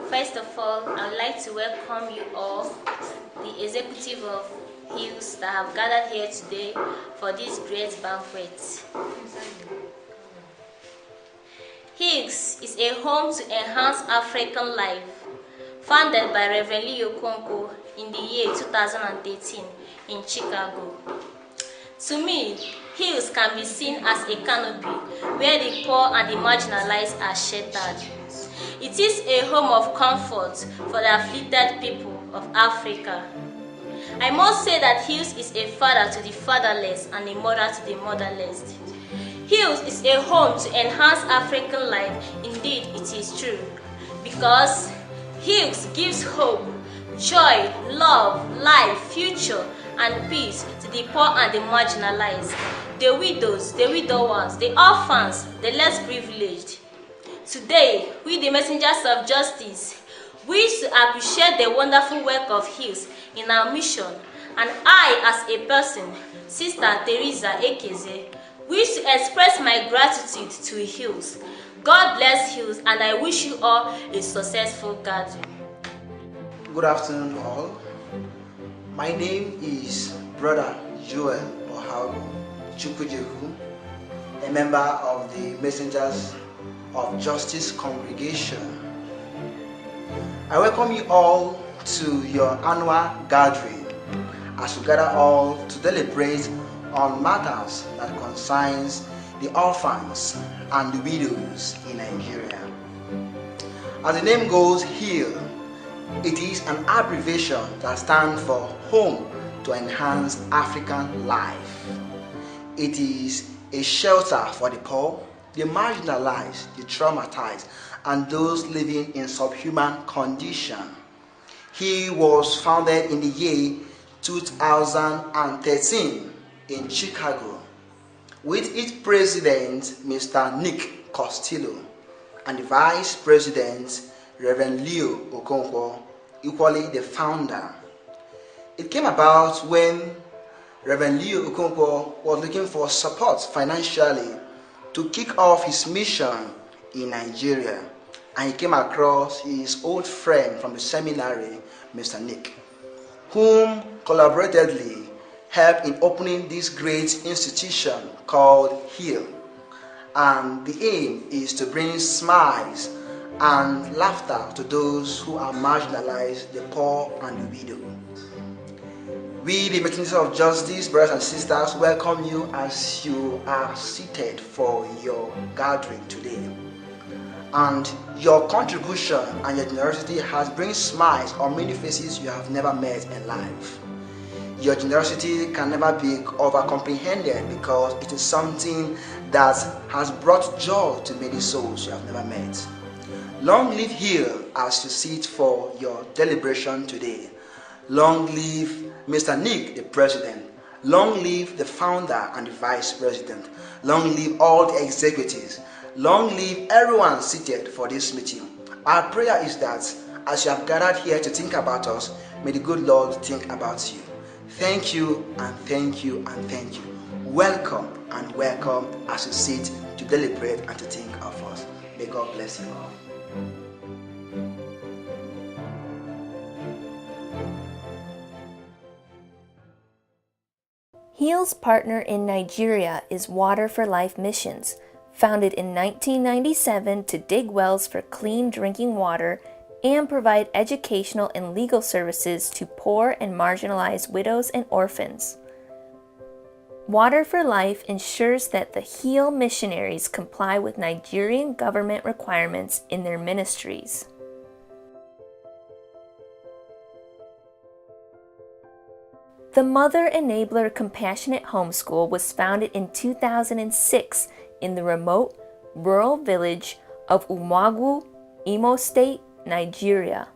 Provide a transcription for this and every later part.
First of all, I would like to welcome you all, the executive of Hills that have gathered here today for this great banquet. Hills is a home to enhance African life, founded by Reverend Leo Okonkwo in the year 2013 in Chicago. To me, Hills can be seen as a canopy where the poor and the marginalized are sheltered. It is a home of comfort for the afflicted people of Africa. I must say that Hills is a father to the fatherless and a mother to the motherless. Hills is a home to enhance African life. Indeed, it is true. Because Hills gives hope, joy, love, life, future, and peace to the poor and the marginalized, the widows, the widowers, the orphans, the less privileged. Today, we the messengers of justice wish to appreciate the wonderful work of Hills in our mission, and I, as a person, Sister THERESA Ekeze, wish to express my gratitude to Hills. God bless Hills, and I wish you all a successful gathering. Good afternoon, all. My name is Brother Joel Ohago Chukwujeku, a member of the Messengers of Justice Congregation. I welcome you all to your annual gathering as we gather all to deliberate on matters that concerns the orphans and the widows in Nigeria. As the name goes, HEAL, it is an abbreviation that stands for Home to Enhance African Life. It is a shelter for the poor, the marginalized, the traumatized, and those living in subhuman condition. He was founded in the year 2013 in Chicago, with its president, Mr. Nick Costello, and the vice president, Reverend Leo Okonkwo, equally the founder. It came about when Reverend Leo Okonkwo was looking for support financially to kick off his mission in Nigeria, and he came across his old friend from the seminary, Mr. Nick, whom collaboratively helped in opening this great institution called HEAL. And the aim is to bring smiles and laughter to those who are marginalized, the poor and the widow. We, the Messengers of Justice, brothers and sisters, welcome you as you are seated for your gathering today. And your contribution and your generosity has brought smiles on many faces you have never met in life. Your generosity can never be over-comprehended because it is something that has brought joy to many souls you have never met. Long live HEAL as you sit for your deliberation today. Long live Mr. Nick, the president. Long live the founder and the vice president. Long live all the executives. Long live everyone seated for this meeting. Our prayer is that as you have gathered here to think about us, may the good Lord think about you. Thank you and thank you and thank you. Welcome and welcome as you sit to deliberate and to think of us. May God bless you all. HEAL's partner in Nigeria is Water for Life Missions, founded in 1997 to dig wells for clean drinking water and provide educational and legal services to poor and marginalized widows and orphans. Water for Life ensures that the HEAL missionaries comply with Nigerian government requirements in their ministries. The Mother Enabler Compassionate Homeschool was founded in 2006 in the remote, rural village of UMUADA, Imo State, Nigeria.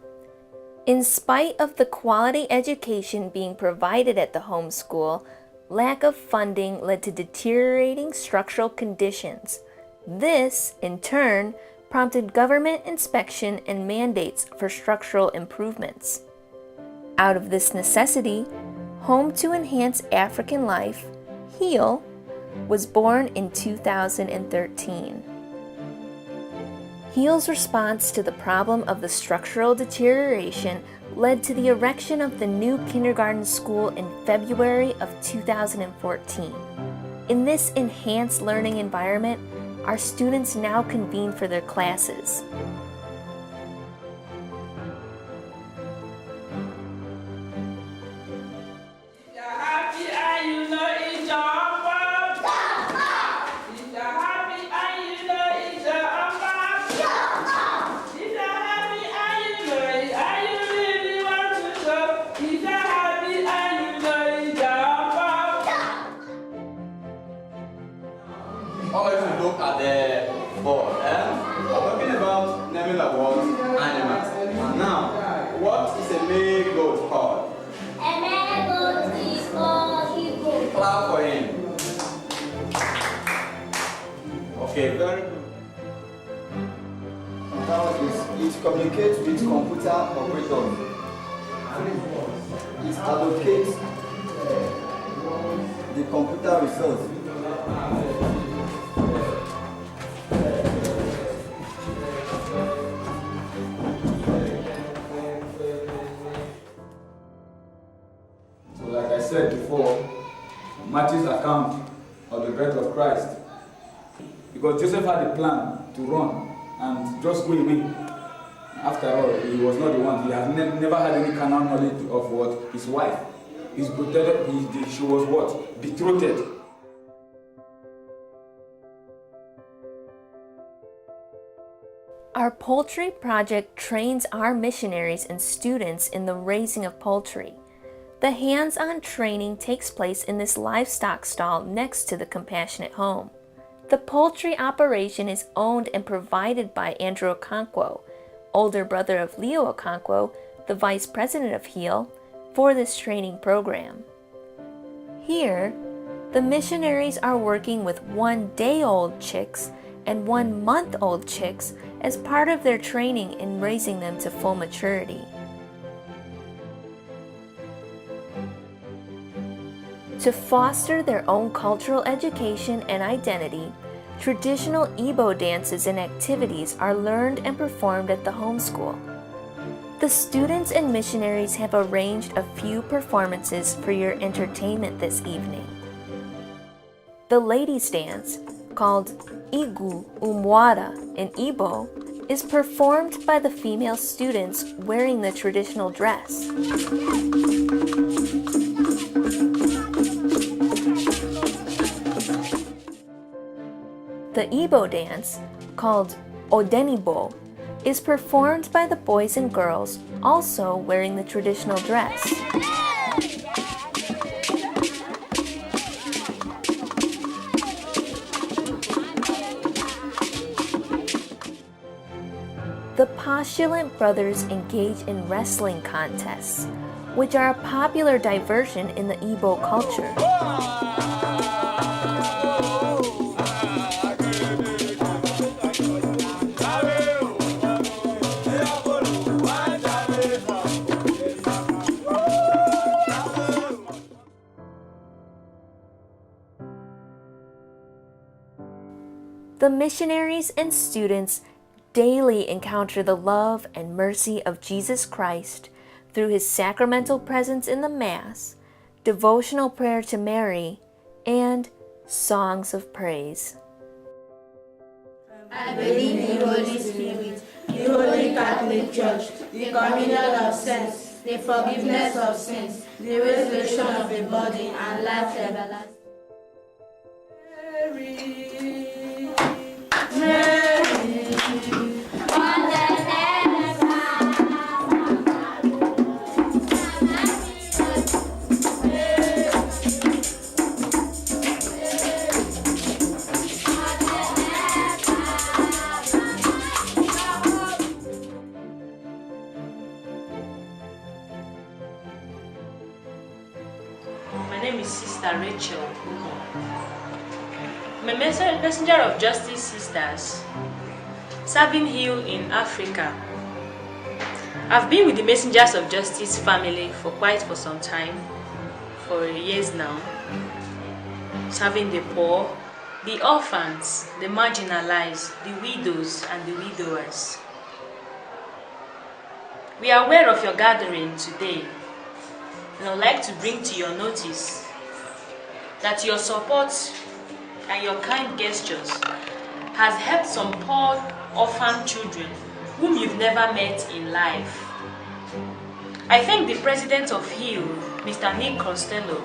In spite of the quality education being provided at the homeschool, lack of funding led to deteriorating structural conditions. This, in turn, prompted government inspection and mandates for structural improvements. Out of this necessity, Home to Enhance African Life, HEAL, was born in 2013. HEAL's response to the problem of the structural deterioration led to the erection of the new kindergarten school in February of 2014. In this enhanced learning environment, our students now convene for their classes. Look at the board. We're talking about naming awards, animals. And now, what is a male goat called? A male goat is called EGWU. Clap for him. Okay, very good. It communicates with computer operators. It allocates the computer resource. So like I said before, Matthew's account of the birth of Christ. Because Joseph had a plan to run and just go away. After all, he was not the one. He had never had any carnal knowledge of what? His wife. She was what? Betrothed. Our poultry project trains our missionaries and students in the raising of poultry. The hands-on training takes place in this livestock stall next to the Compassionate Home. The poultry operation is owned and provided by Andrew Okonkwo, older brother of Leo Okonkwo, the vice president of HEAL, for this training program. Here, the missionaries are working with 1-day-old chicks and 1-month-old chicks as part of their training in raising them to full maturity. To foster their own cultural education and identity, traditional IGBO dances and activities are learned and performed at the homeschool. The students and missionaries have arranged a few performances for your entertainment this evening. The ladies' dance, called EGWU-UMUADA in Igbo, is performed by the female students wearing the traditional dress. The Igbo dance, called ODENIBO, is performed by the boys and girls also wearing the traditional dress. The Postulant brothers engage in wrestling contests, which are a popular diversion in the Igbo culture. The missionaries and students daily encounter the love and mercy of Jesus Christ through his sacramental presence in the Mass, devotional prayer to Mary, and songs of praise. I believe in the Holy Spirit, the Holy Catholic Church, the communion of saints, the forgiveness of sins, the resurrection of the body, and life everlasting. My name is Sister Rachel. I'm a messenger of Justice Sisters, serving HEAL in Africa. I've been with the Messengers of Justice family for some time, for years now, serving the poor, the orphans, the marginalized, the widows, and the widowers. We are aware of your gathering today, and I would like to bring to your notice that your support and your kind gestures has helped some poor orphan children whom you've never met in life. I thank the president of HEAL, Mr. Nick Costello,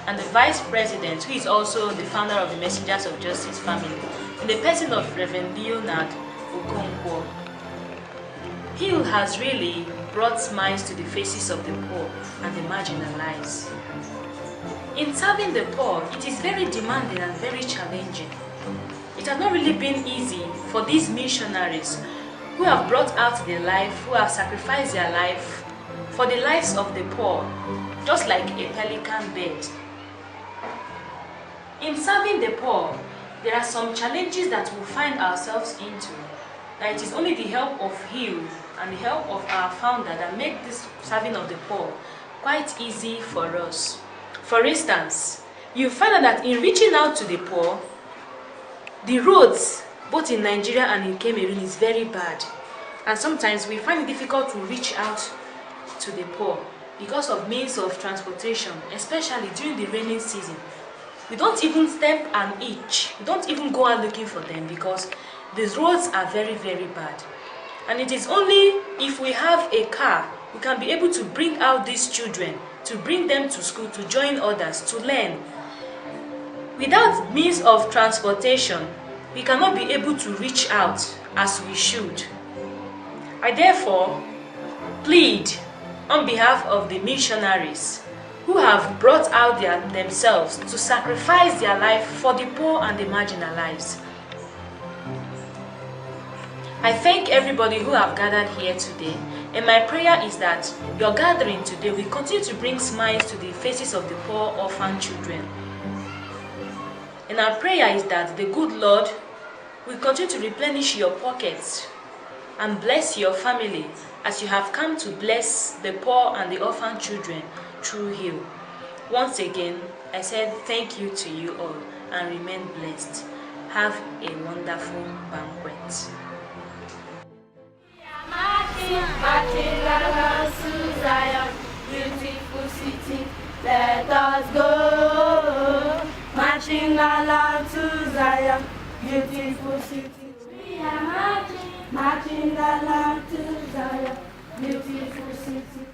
and the vice president, who is also the founder of the Messengers of Justice family, in the person of Reverend Leonard Okonkwo. HEAL has really brought smiles to the faces of the poor and the marginalized. In serving the poor, it is very demanding and very challenging. It has not really been easy for these missionaries who have brought out their life, who have sacrificed their life for the lives of the poor, just like a pelican bird. In serving the poor, there are some challenges that we find ourselves into. That it is only the help of HEAL and the help of our founder that make this serving of the poor quite easy for us. For instance, you find out that in reaching out to the poor, the roads, both in Nigeria and in Cameroon, is very bad. And sometimes we find it difficult to reach out to the poor because of means of transportation, especially during the rainy season. We don't even step an inch. We don't even go out looking for them because these roads are very, very bad. And it is only if we have a car, we can be able to bring out these children, to bring them to school, to join others, to learn. Without means of transportation, we cannot be able to reach out as we should. I therefore plead on behalf of the missionaries who have brought out themselves to sacrifice their life for the poor and the marginalized. I thank everybody who have gathered here today, and my prayer is that your gathering today will continue to bring smiles to the faces of the poor orphan children. And our prayer is that the good Lord will continue to replenish your pockets and bless your family as you have come to bless the poor and the orphan children through HEAL. Once again, I said thank you to you all and remain blessed. Have a wonderful banquet. Marching along to Zion, beautiful city, let us go. Marching along to Zion, beautiful city. We are marching along to Zion, beautiful city.